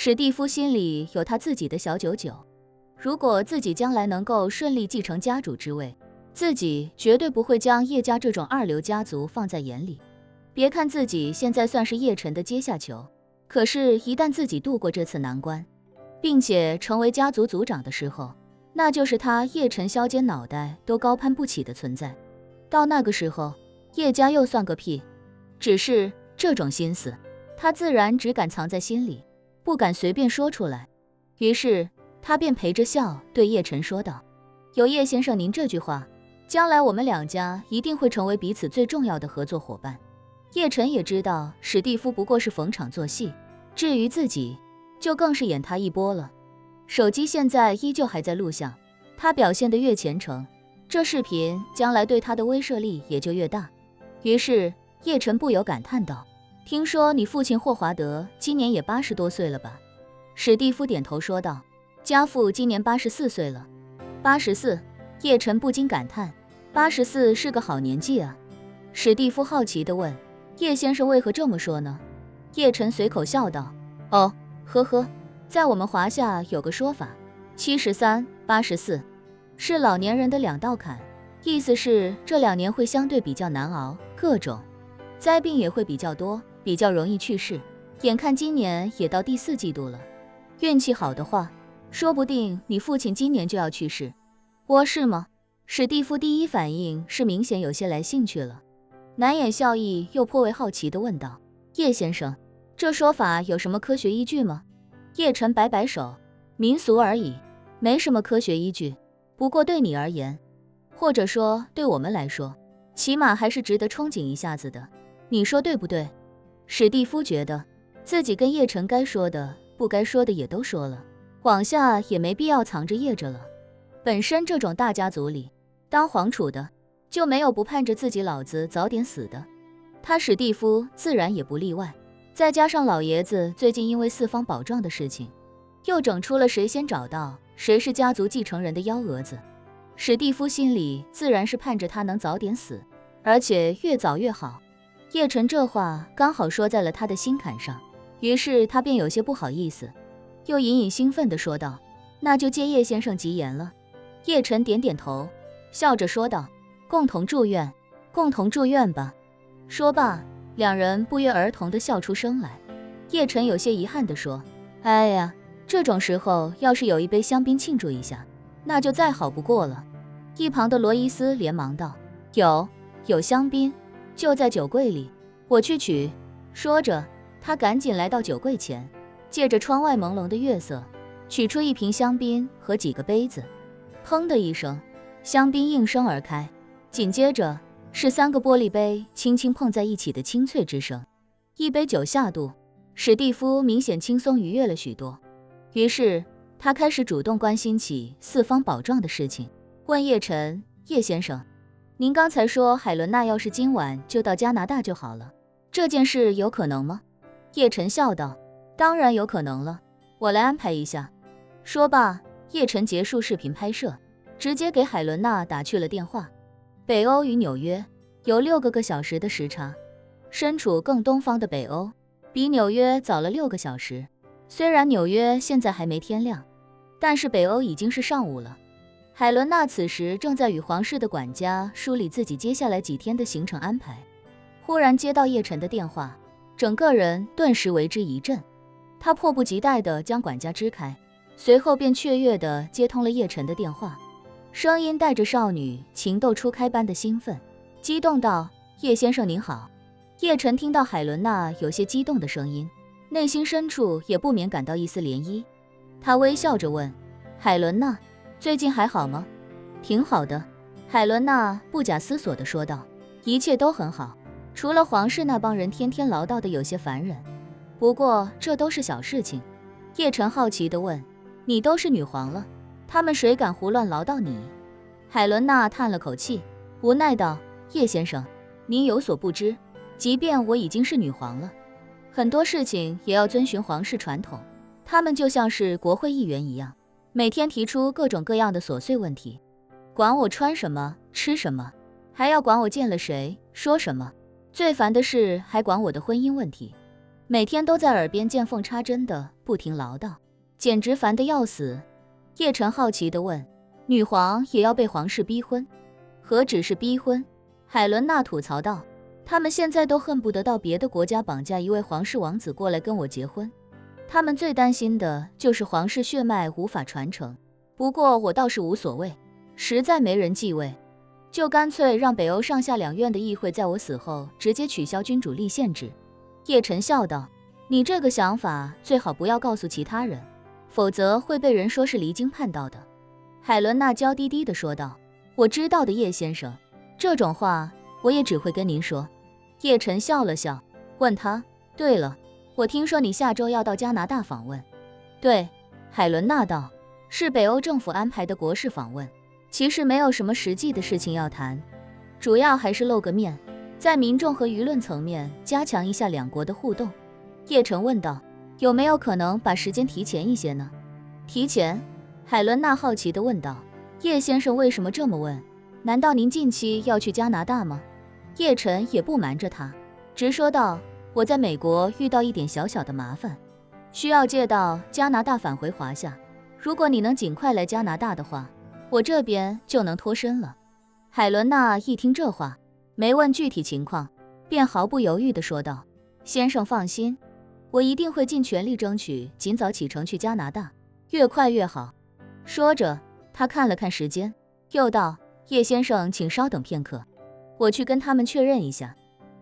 史蒂夫心里有他自己的小九九，如果自己将来能够顺利继承家主之位，自己绝对不会将叶家这种二流家族放在眼里。别看自己现在算是叶晨的阶下囚，可是一旦自己度过这次难关，并且成为家族族长的时候，那就是他叶晨削尖脑袋都高攀不起的存在。到那个时候，叶家又算个屁。只是这种心思，他自然只敢藏在心里，不敢随便说出来。于是他便陪着笑对叶晨说道：有叶先生您这句话，将来我们两家一定会成为彼此最重要的合作伙伴。叶晨也知道史蒂夫不过是逢场作戏，至于自己就更是演他一波了。手机现在依旧还在录像，他表现得越虔诚，这视频将来对他的威慑力也就越大。于是叶晨不由感叹道：听说你父亲霍华德今年也80多岁了吧？史蒂夫点头说道：家父今年84岁了。84？叶晨不禁感叹，84是个好年纪啊。史蒂夫好奇地问：叶先生为何这么说呢？叶晨随口笑道：哦，呵呵，在我们华夏有个说法，73、84是老年人的2道坎，意思是这2年会相对比较难熬，各种灾病也会比较多，比较容易去世。眼看今年也到第4季度了，运气好的话，说不定你父亲今年就要去世。我是吗？史蒂夫第一反应是明显有些来兴趣了，难掩笑意，又颇为好奇地问道：叶先生，这说法有什么科学依据吗？叶晨摆摆手：民俗而已，没什么科学依据。不过对你而言，或者说对我们来说，起码还是值得憧憬一下子的。你说对不对？史蒂夫觉得自己跟叶晨该说的不该说的也都说了，往下也没必要藏着掖着了。本身这种大家族里，当皇储的就没有不盼着自己老子早点死的，他史蒂夫自然也不例外。再加上老爷子最近因为四方宝状的事情，又整出了谁先找到谁是家族继承人的幺蛾子，史蒂夫心里自然是盼着他能早点死，而且越早越好。叶晨这话刚好说在了他的心坎上，于是他便有些不好意思，又隐隐兴奋地说道：那就借叶先生吉言了。叶晨点点头，笑着说道：共同祝愿，共同祝愿吧。说罢，两人不约而同地笑出声来。叶晨有些遗憾地说：哎呀，这种时候要是有一杯香槟庆祝一下，那就再好不过了。一旁的罗伊斯连忙道：有香槟，就在酒柜里，我去取。说着，他赶紧来到酒柜前，借着窗外朦胧的月色，取出一瓶香槟和几个杯子。砰的一声，香槟应声而开，紧接着是3个玻璃杯轻轻碰在一起的清脆之声。一杯酒下肚，史蒂夫明显轻松愉悦了许多，于是他开始主动关心起四方宝状的事情，问叶晨：叶先生，您刚才说海伦娜要是今晚就到加拿大就好了，这件事有可能吗？叶晨笑道：当然有可能了，我来安排一下。说罢，叶晨结束视频拍摄，直接给海伦娜打去了电话。北欧与纽约有6个小时的时差，身处更东方的北欧比纽约早了6个小时。虽然纽约现在还没天亮，但是北欧已经是上午了。海伦娜此时正在与皇室的管家梳理自己接下来几天的行程安排，忽然接到叶晨的电话，整个人顿时为之一震。她迫不及待地将管家支开，随后便雀跃地接通了叶晨的电话，声音带着少女情窦初开般的兴奋，激动道：叶先生您好。叶晨听到海伦娜有些激动的声音，内心深处也不免感到一丝涟漪。他微笑着问：海伦娜，最近还好吗？挺好的，海伦娜不假思索地说道，一切都很好，除了皇室那帮人天天唠叨的有些烦人，不过这都是小事情。叶晨好奇地问：你都是女皇了，他们谁敢胡乱唠叨你？海伦娜叹了口气，无奈道：叶先生，您有所不知，即便我已经是女皇了，很多事情也要遵循皇室传统，他们就像是国会议员一样，每天提出各种各样的琐碎问题，管我穿什么吃什么，还要管我见了谁说什么，最烦的是还管我的婚姻问题。每天都在耳边见缝插针的不停唠叨，简直烦得要死。叶晨好奇地问，女皇也要被皇室逼婚？何止是逼婚，海伦娜吐槽道，他们现在都恨不得到别的国家绑架一位皇室王子过来跟我结婚。他们最担心的就是皇室血脉无法传承，不过我倒是无所谓，实在没人继位，就干脆让北欧上下两院的议会在我死后直接取消君主立宪制。叶晨笑道，你这个想法最好不要告诉其他人，否则会被人说是离经叛道的。海伦娜娇滴滴地说道，我知道的，叶先生，这种话我也只会跟您说。叶晨笑了笑，问他，对了，我听说你下周要到加拿大访问。对，海伦娜道，是北欧政府安排的国事访问，其实没有什么实际的事情要谈，主要还是露个面，在民众和舆论层面加强一下两国的互动。叶晨问道，有没有可能把时间提前一些呢？提前？海伦娜好奇地问道，叶先生为什么这么问？难道您近期要去加拿大吗？叶晨也不瞒着他，直说道，我在美国遇到一点小小的麻烦，需要借到加拿大返回华夏，如果你能尽快来加拿大的话，我这边就能脱身了。海伦娜一听这话，没问具体情况，便毫不犹豫地说道，先生放心，我一定会尽全力争取尽早启程去加拿大，越快越好。说着，他看了看时间，又道，叶先生请稍等片刻，我去跟他们确认一下。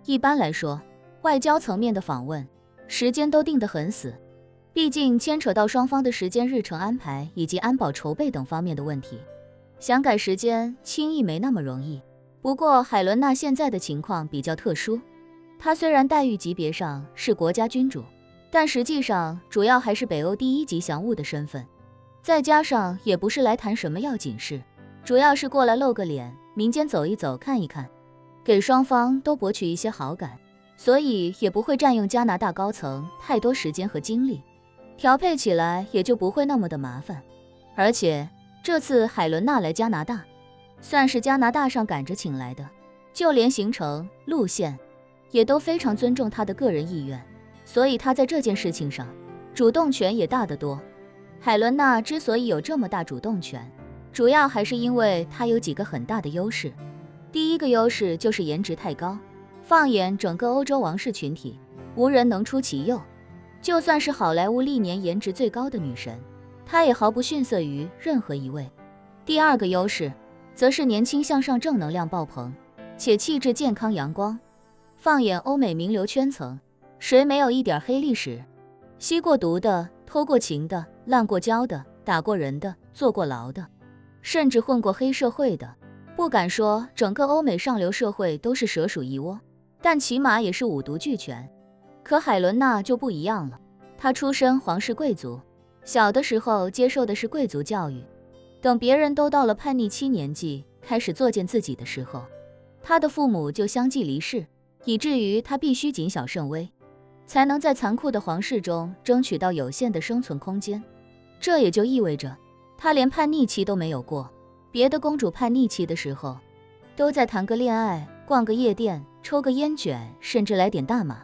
一般来说，外交层面的访问时间都定得很死，毕竟牵扯到双方的时间日程安排以及安保筹备等方面的问题，想改时间轻易没那么容易。不过海伦娜现在的情况比较特殊，她虽然待遇级别上是国家君主，但实际上主要还是北欧第一吉祥物的身份，再加上也不是来谈什么要紧事，主要是过来露个脸，民间走一走看一看，给双方都博取一些好感，所以也不会占用加拿大高层太多时间和精力，调配起来也就不会那么的麻烦。而且这次海伦娜来加拿大，算是加拿大上赶着请来的，就连行程路线也都非常尊重她的个人意愿，所以她在这件事情上主动权也大得多。海伦娜之所以有这么大主动权，主要还是因为她有几个很大的优势。第一个优势就是颜值太高，放眼整个欧洲王室群体，无人能出其右，就算是好莱坞历年颜值最高的女神，她也毫不逊色于任何一位。第二个优势则是年轻向上，正能量爆棚，且气质健康阳光。放眼欧美名流圈层，谁没有一点黑历史？吸过毒的，偷过情的，滥过交的，打过人的，坐过牢的，甚至混过黑社会的。不敢说整个欧美上流社会都是蛇鼠一窝，但起码也是五毒俱全。可海伦娜就不一样了，她出身皇室贵族，小的时候接受的是贵族教育，等别人都到了叛逆期年纪，开始作践自己的时候，她的父母就相继离世，以至于她必须谨小慎微，才能在残酷的皇室中争取到有限的生存空间。这也就意味着她连叛逆期都没有过，别的公主叛逆期的时候都在谈个恋爱，逛个夜店，抽个烟卷，甚至来点大麻。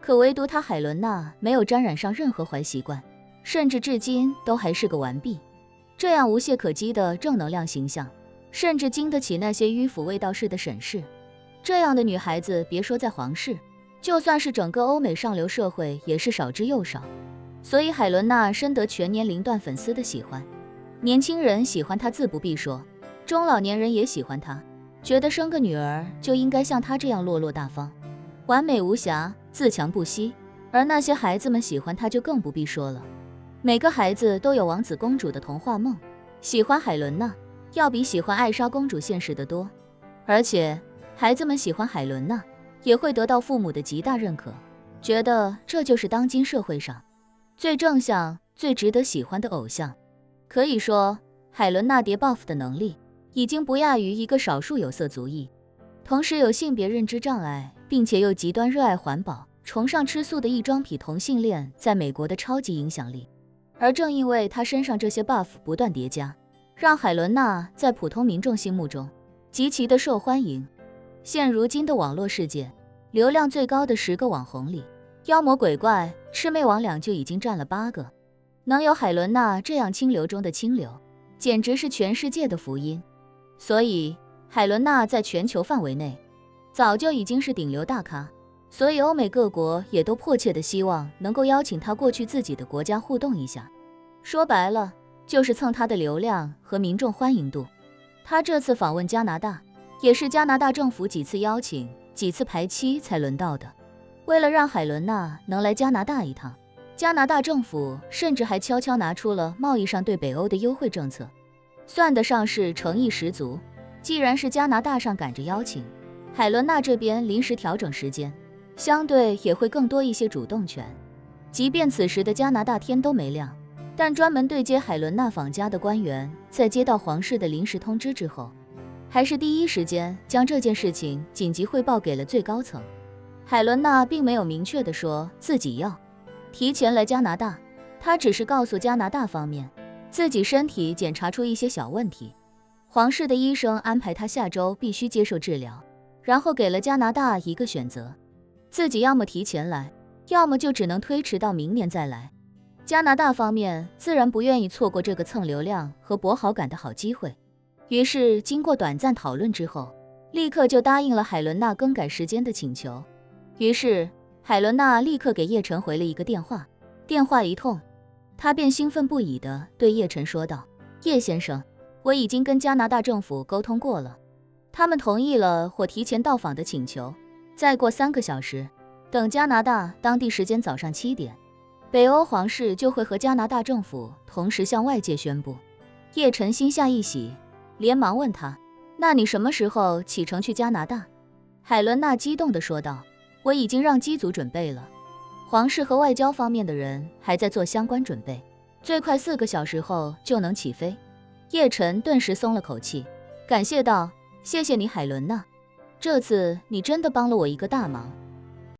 可唯独她海伦娜没有沾染上任何坏习惯，甚至至今都还是个完璧。这样无懈可击的正能量形象，甚至经得起那些迂腐卫道士的审视。这样的女孩子别说在皇室，就算是整个欧美上流社会也是少之又少。所以海伦娜深得全年龄段粉丝的喜欢，年轻人喜欢她自不必说，中老年人也喜欢她，觉得生个女儿就应该像她这样落落大方，完美无瑕，自强不息。而那些孩子们喜欢她就更不必说了，每个孩子都有王子公主的童话梦，喜欢海伦娜要比喜欢艾莎公主现实得多。而且孩子们喜欢海伦娜也会得到父母的极大认可，觉得这就是当今社会上最正向、最值得喜欢的偶像。可以说海伦娜叠 buff 的能力已经不亚于一个少数有色族裔，同时有性别认知障碍，并且又极端热爱环保、崇尚吃素的异装癖同性恋在美国的超级影响力。而正因为她身上这些 buff 不断叠加，让海伦娜在普通民众心目中极其的受欢迎。现如今的网络世界，流量最高的10个网红里，妖魔鬼怪，魑魅魍魉就已经占了8个，能有海伦娜这样清流中的清流，简直是全世界的福音。所以，海伦娜在全球范围内，早就已经是顶流大咖。所以欧美各国也都迫切的希望能够邀请她过去自己的国家互动一下。说白了，就是蹭她的流量和民众欢迎度。她这次访问加拿大，也是加拿大政府几次邀请、几次排期才轮到的。为了让海伦娜能来加拿大一趟，加拿大政府甚至还悄悄拿出了贸易上对北欧的优惠政策，算得上是诚意十足。既然是加拿大上赶着邀请，海伦娜这边临时调整时间，相对也会更多一些主动权。即便此时的加拿大天都没亮，但专门对接海伦娜访家的官员在接到皇室的临时通知之后，还是第一时间将这件事情紧急汇报给了最高层。海伦娜并没有明确地说自己要提前来加拿大，她只是告诉加拿大方面自己身体检查出一些小问题，皇室的医生安排她下周必须接受治疗，然后给了加拿大一个选择，自己要么提前来，要么就只能推迟到明年再来。加拿大方面自然不愿意错过这个蹭流量和博好感的好机会，于是经过短暂讨论之后，立刻就答应了海伦娜更改时间的请求。于是海伦娜立刻给叶晨回了一个电话，电话一通，她便兴奋不已地对叶晨说道：叶先生，我已经跟加拿大政府沟通过了，他们同意了我提前到访的请求。再过3个小时，等加拿大当地时间早上7点，北欧皇室就会和加拿大政府同时向外界宣布。叶晨心下一喜，连忙问他：那你什么时候启程去加拿大？海伦娜激动地说道：我已经让机组准备了，皇室和外交方面的人还在做相关准备，最快4个小时后就能起飞。叶晨顿时松了口气，感谢道：谢谢你海伦娜，这次你真的帮了我一个大忙。